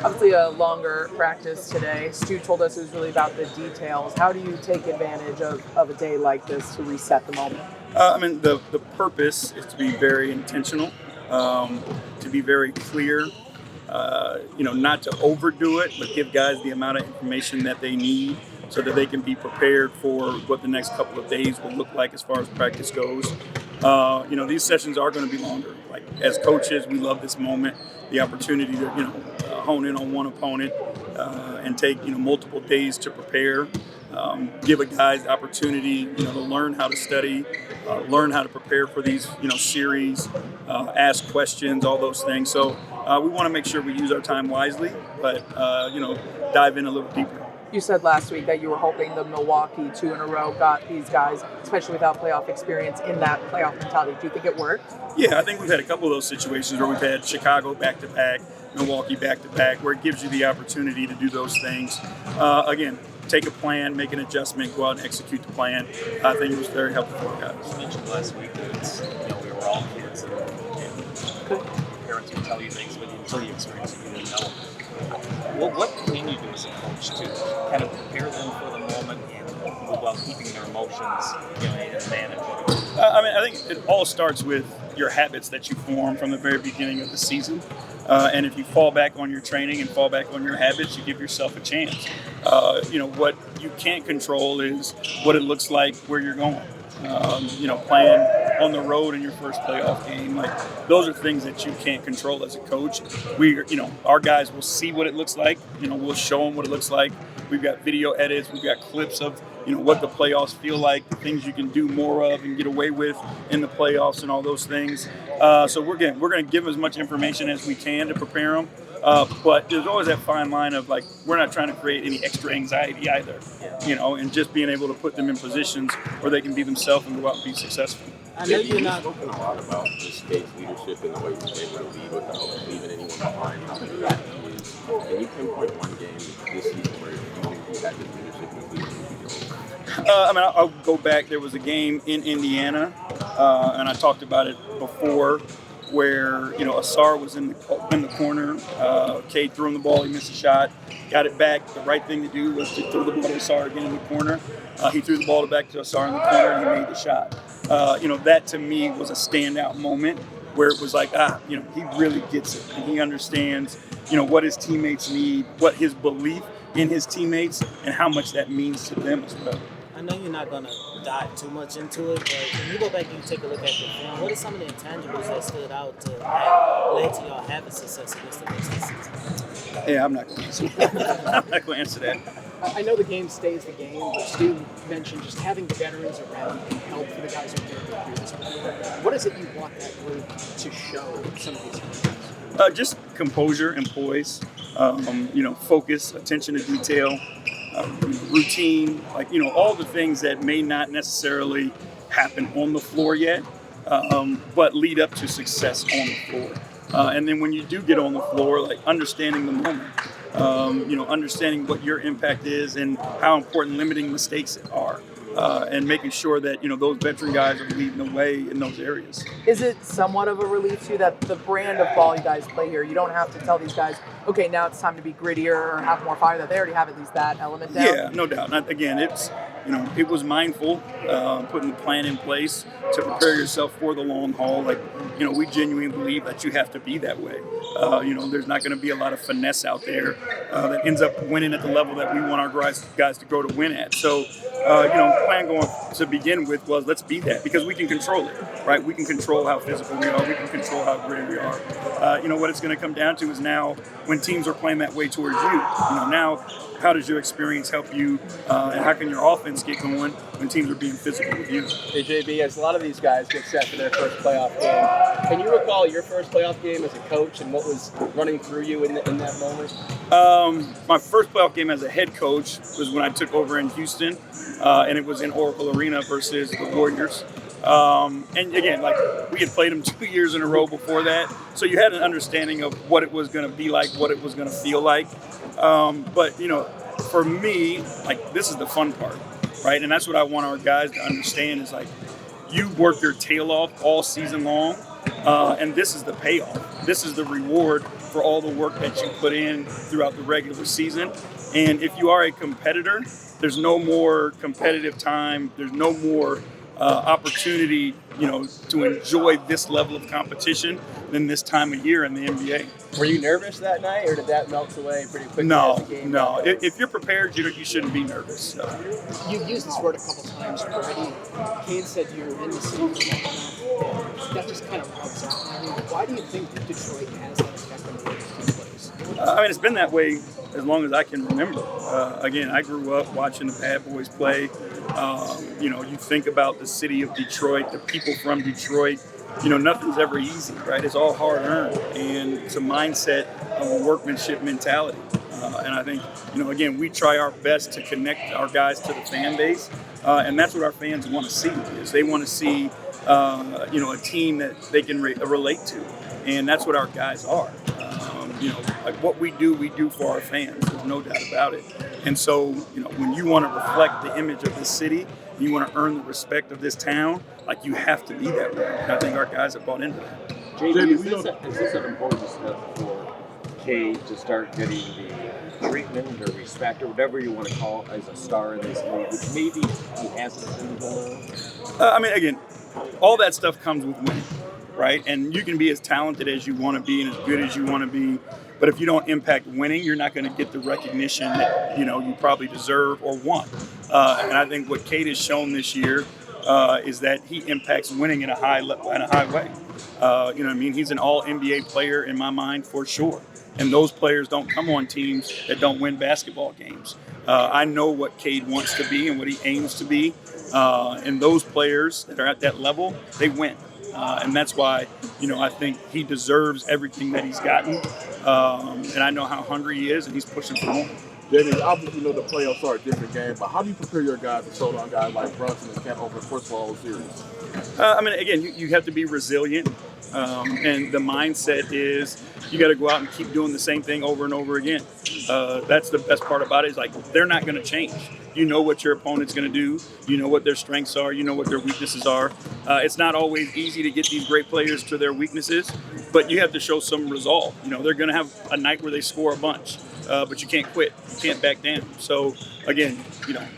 Obviously a longer practice today. Stu told us it was really about the details. How do you take advantage of a day like this to reset the moment? The purpose is to be very intentional, to be very clear, not to overdo it, but give guys the amount of information that they need so that they can be prepared for what the next couple of days will look like as far as practice goes. These sessions are going to be longer. Like, as coaches, we love this moment, the opportunity to, hone in on one opponent and take, multiple days to prepare. Give a guys the opportunity, to learn how to study, learn how to prepare for these, series, ask questions, all those things. So we want to make sure we use our time wisely, but, dive in a little deeper. You said last week that you were hoping the Milwaukee 2 in a row got these guys, especially without playoff experience, in that playoff mentality. Do you think it worked? Yeah, I think we've had a couple of those situations where we've had Chicago back-to-back, Milwaukee back-to-back, where it gives you the opportunity to do those things. Again, take a plan, make an adjustment, go out and execute the plan. I think it was very helpful for our guys. You mentioned last week that it's, we were all kids and parents would tell you things, but until you experience it, you didn't know. What can you do as a coach to kind of prepare them for the moment and while keeping their emotions, in management? I think it all starts with your habits that you form from the very beginning of the season. And if you fall back on your training and fall back on your habits, you give yourself a chance. What you can't control is what it looks like where you're going. Playing on the road in your first playoff game, those are things that you can't control as a coach. Our guys will see what it looks like. We'll show them what it looks like. We've got video edits. We've got clips of, what the playoffs feel like, the things you can do more of and get away with in the playoffs and all those things. So we're going to give as much information as we can to prepare them. But there's always that fine line of we're not trying to create any extra anxiety either, and just being able to put them in positions where they can be themselves and go out and be successful. I know you're not spoken a lot about this Cade's leadership and the way he's able to lead without leaving anyone behind. How big that is? Can you pinpoint one game this season where you think he had his leadership completely? I'll go back. There was a game in Indiana, and I talked about it before, where 𝗙𝗢𝗟𝗟𝗢𝗪 was in the corner. Cade threw him the ball. He missed a shot. Got it back. The right thing to do was to throw the ball to 𝗙𝗢𝗟𝗟𝗢𝗪 again in the corner. He threw the ball back to 𝗙𝗢𝗟𝗟𝗢𝗪 in the corner, and he made the shot. That to me was a standout moment where it was he really gets it, and he understands, what his teammates need, what his belief in his teammates, and how much that means to them as well. I know you're not going to dive too much into it, but when you go back and you take a look at the film, what are some of the intangibles that stood out that led to y'all having success against the Pistons this season? Yeah, I'm not going to answer that. I'm not going to answer that. I know the game stays the game, but Stu mentioned just having the veterans around can help for the guys who are going through this. What is it you want that group to show some of these guys? Just composure and poise, focus, attention to detail, routine, all the things that may not necessarily happen on the floor yet, but lead up to success on the floor. And then when you do get on the floor, understanding the moment, understanding what your impact is and how important limiting mistakes are. And making sure that, those veteran guys are leading the way in those areas. Is it somewhat of a relief to you that the brand of ball you guys play here, you don't have to tell these guys, okay, now it's time to be grittier or have more fire, that they already have at least that element down? Yeah, no doubt. Again, it's, it was mindful, putting the plan in place to prepare yourself for the long haul. We genuinely believe that you have to be that way. There's not going to be a lot of finesse out there that ends up winning at the level that we want our guys to go to win at. So, plan going to begin with was let's be that, because we can control it, right? We can control how physical we are. We can control how gritty we are. What it's going to come down to is now when teams are playing that way towards you, now how does your experience help you, and how can your offense get going when teams are being physical with you? Hey, JB, as a lot of these guys get set for their first playoff game, can you recall your first playoff game as a coach and what was running through you in that moment? My first playoff game as a head coach was when I took over in Houston, and it was in Oracle Arena versus the Warriors. And again, we had played them 2 years in a row before that, so you had an understanding of what it was going to be like, what it was going to feel like. But for me, this is the fun part, right? And that's what I want our guys to understand is you work your tail off all season long, and this is the payoff. This is the reward for for all the work that you put in throughout the regular season. And if you are a competitor, there's no more competitive time. There's no more opportunity, to enjoy this level of competition than this time of year in the NBA. Were you nervous that night, or did that melt away pretty quickly? No, as the game no. went on? If you're prepared, you shouldn't be nervous. You've used this word a couple times already. Cade said you're in the city for long enough. That just kind of rubs off. I mean, why do you think that Detroit has that effect on the way this team plays? It's been that way as long as I can remember. Again, I grew up watching the Bad Boys play. You think about the city of Detroit, the people from Detroit. Nothing's ever easy, right? It's all hard earned, and it's a mindset of a workmanship mentality. And I think, again, we try our best to connect our guys to the fan base, and that's what our fans want to see. Is they want to see, a team that they can relate to, and that's what our guys are. Like what we do for our fans. There's no doubt about it. And so, when you want to reflect the image of this city, and you want to earn the respect of this town, like you have to be that way. And I think our guys have bought into that. JD, is this an important step for Cade to start getting the treatment or respect or whatever you want to call it as a star in this league, which maybe he hasn't been doing? Again, all that stuff comes with winning, right? And you can be as talented as you want to be and as good as you want to be, but if you don't impact winning, you're not going to get the recognition that you probably deserve or want. And I think what Cade has shown this year is that he impacts winning in a high way. He's an all-NBA player in my mind for sure. And those players don't come on teams that don't win basketball games. I know what Cade wants to be and what he aims to be. And those players that are at that level, they win. And that's why, I think he deserves everything that he's gotten. And I know how hungry he is, and he's pushing for more. Jamie, obviously the playoffs are a different game, but how do you prepare your guys to slow down guys like Brunson and can't open the first of all series? Again, you have to be resilient. And the mindset is you got to go out and keep doing the same thing over and over again. That's the best part about it is like they're not going to change. You know what your opponent's going to do. You know what their strengths are. You know what their weaknesses are. It's not always easy to get these great players to their weaknesses, but you have to show some resolve. They're going to have a night where they score a bunch, but you can't quit. You can't back down. So again,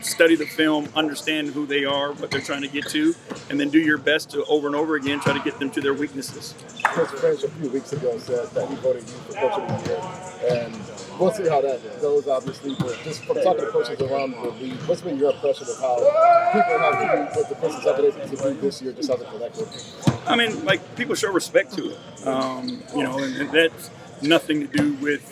study the film, understand who they are, what they're trying to get to, and then do your best to over and over again try to get them to their weaknesses. Coach French a few weeks ago said that he voted you for Coach of the Year, and we'll see how that goes, obviously. But just from talking to coaches around the league, what's been your impression of how people have viewed what the Pistons have been able to do this year, just as a collective? People show respect to it, and that's nothing to do with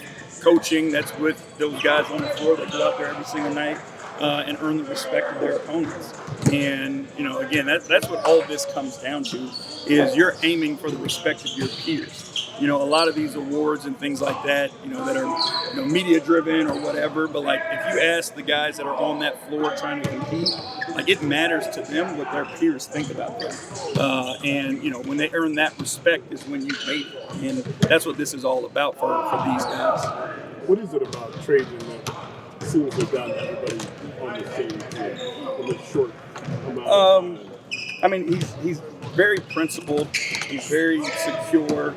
coaching. That's with those guys on the floor that go out there every single night and earn the respect of their opponents. And again, that's what all this comes down to is you're aiming for the respect of your peers. A lot of these awards and things like that, that are media driven or whatever. But if you ask the guys that are on that floor trying to compete, it matters to them what their peers think about them. And when they earn that respect is when you made it. And that's what this is all about for these guys. What is it about trading that as soon as they've gotten everybody on the same team in a short amount of time? He's very principled. He's very secure.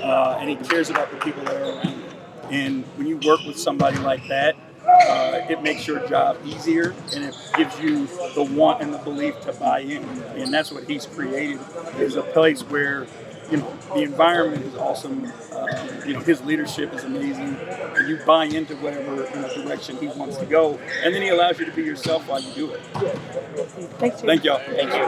And he cares about the people that are around him. And when you work with somebody like that, it makes your job easier, and it gives you the want and the belief to buy in. And that's what he's created, is a place where, the environment is awesome. His leadership is amazing. And you buy into whatever direction he wants to go. And then he allows you to be yourself while you do it. Thanks, Thank y'all. Thank you.